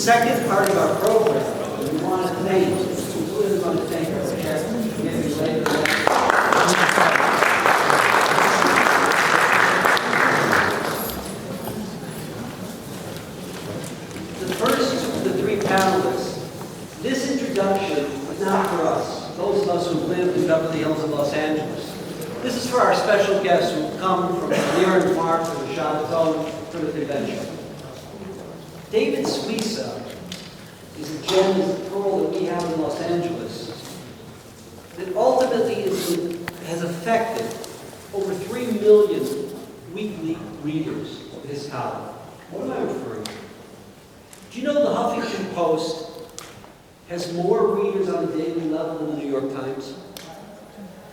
second part of our program, we want to thank, we really want to thank our guests for giving later. The first of the three panelists, this introduction is not for us, those of us who live in Beverly Hills and Los Angeles. This is for our special guests who come from near and far for the Shabbaton for the convention. David Suissa is a gem, is a pearl that we have in Los Angeles that ultimately has affected over 3 million weekly readers of his column. What am I referring to? Do you know the Huffington Post has more readers on a daily level than the New York Times?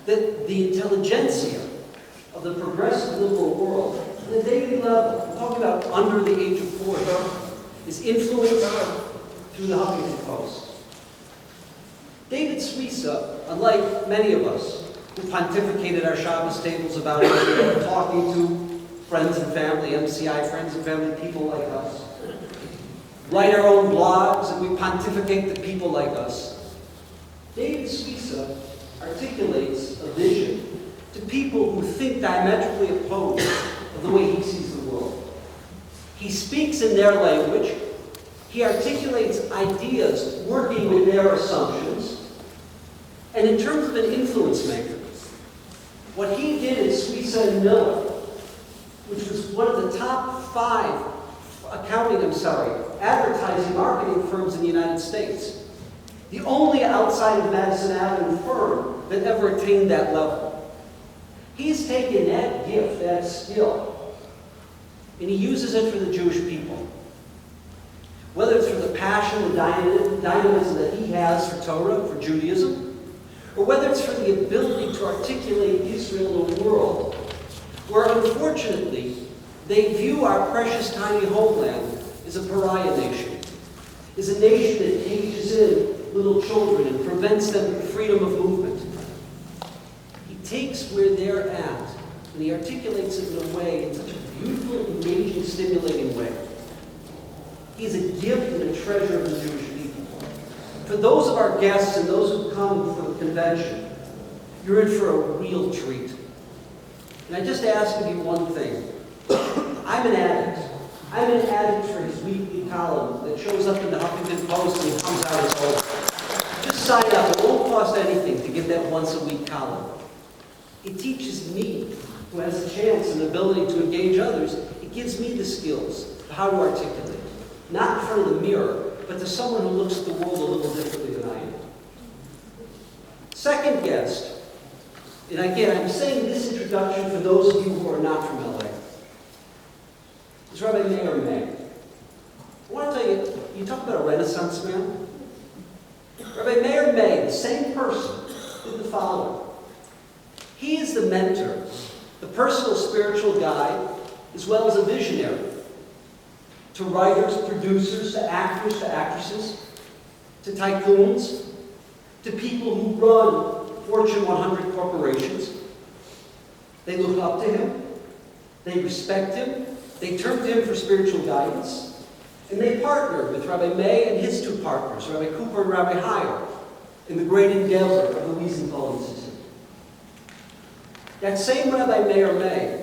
That the intelligentsia of the progressive liberal world, on the daily level, I'm talking about under the age of 40, is influenced through the Huffington Post. David Suissa, unlike many of us who pontificated our Shabbos tables about it, talking to friends and family, MCI friends and family, people like us, write our own blogs, and we pontificate to people like us. David Suissa articulates a vision to people who think diametrically opposed of the way he sees the world. He speaks in their language. He articulates ideas working with their assumptions. And in terms of an influence maker, what he did at Suissa and Miller, which was one of the top 5 advertising marketing firms in the United States, the only outside of Madison Avenue firm that ever attained that level. He's taken that gift, that skill, and he uses it for the Jewish people. Whether it's for the passion, the dynamism that he has for Torah, for Judaism, or whether it's for the ability to articulate Israel in a world where, unfortunately, they view our precious tiny homeland as a pariah nation, as a nation that cages in little children and prevents them freedom of movement. He takes where they're at and he articulates it in a way, in such a beautiful, engaging, stimulating way. He's a gift and a treasure of the Jewish people. For those of our guests and those who come for the convention, you're in for a real treat. And I just ask of you one thing. I'm an addict. I'm an addict for his weekly column that shows up in the Huffington Post and comes out as old. Just sign up. It won't cost anything to get that once-a-week column. It teaches me, who has a chance and ability to engage others, it gives me the skills of how to articulate. Not in front of the mirror, but to someone who looks at the world a little differently than I am. Second guest, and again, I'm saying this introduction for those of you who are not from LA, is Rabbi Meir May. I want to tell you, you talk about a Renaissance man. Rabbi Meir May, the same person, did the following. He is the mentor, the personal spiritual guide, as well as a visionary to writers, producers, to actors, to actresses, to tycoons, to people who run Fortune 100 corporations. They look up to him, they respect him, they turn to him for spiritual guidance, and they partner with Rabbi May and his 2 partners, Rabbi Cooper and Rabbi Heyer, in the great endeavor of the Wiesenthal Institute. That same Rabbi Meir May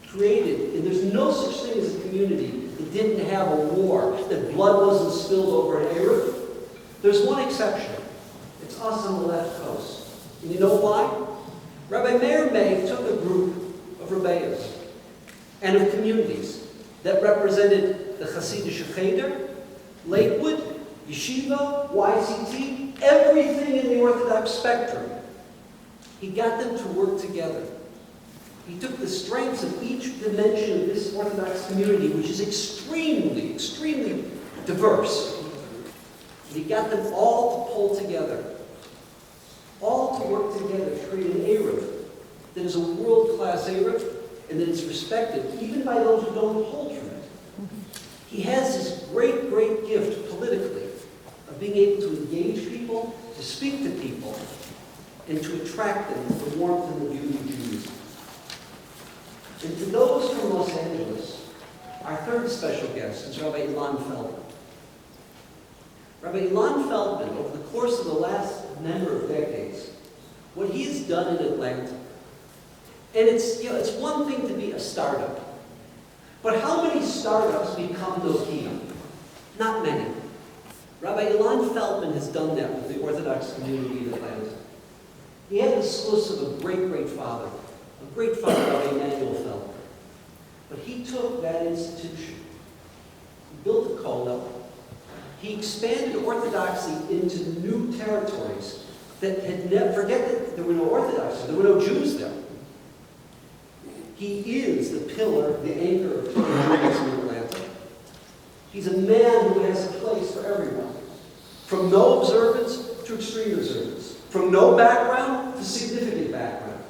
created, and there's no such thing as a community that didn't have a war, that blood wasn't spilled over an Arab. There's one exception. It's us on the left coast. And you know why? Rabbi Meir May took a group of rebbeim and of communities that represented the Hasidic Cheder, Lakewood, Yeshiva, YCT, everything in the Orthodox spectrum. He got them to work together. He took the strengths of each dimension of this Orthodox community, which is extremely, extremely diverse. And he got them all to pull together. All to work together to create an Arab that is a world-class Arab and that is respected, even by those who don't hold from it. He has this great, great gift politically of being able to engage people, to speak to people, and to attract them with the warmth and the beauty of Judaism. And to those from Los Angeles, our third special guest is Rabbi Ilan Feldman. Rabbi Ilan Feldman, over the course of the last number of decades, what he has done in Atlanta, and it's one thing to be a startup, but how many startups become Nokia? Not many. Rabbi Ilan Feldman has done that with the Orthodox community in Atlanta. He had the source of a great, great father, Rabbi Emanuel Feldman. But he took that institution, he built a kollel, he expanded Orthodoxy into new territories that had never, forget that there were no Orthodox, there were no Jews there. He is the pillar, the anchor of Judaism in Atlanta. He's a man who has a place for everyone, from no observance to extreme observance, from no background to significant background.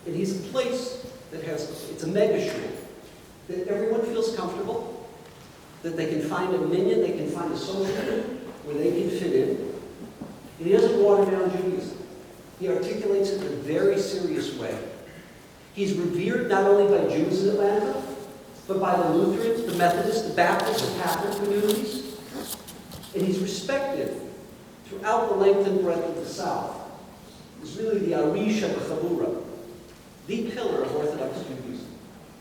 And he's a place that has, it's a mega shul, that everyone feels comfortable, that they can find a minyan, they can find a social group where they can fit in. And he doesn't water down Judaism. He articulates it in a very serious way. He's revered not only by Jews in Atlanta, but by the Lutherans, the Methodists, the Baptists, the Catholic communities. And he's respected throughout the length and breadth of the South. He's really the Arisha B'Chabura, the pillar of Orthodox Judaism.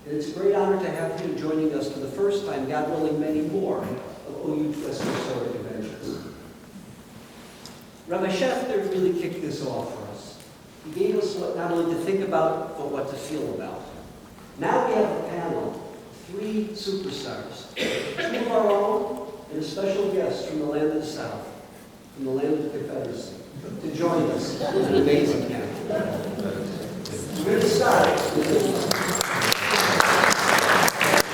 And it's a great honor to have him joining us for the first time, God willing, many more of OU Western Torah conventions. Rabbi Schefter really kicked this off for us. He gave us what not only to think about, but what to feel about. Now we have a panel of 3 superstars, 2 of our own, and a special guest from the land of the South, from the land of the Confederacy, to join us in an amazing panel. We're going to start with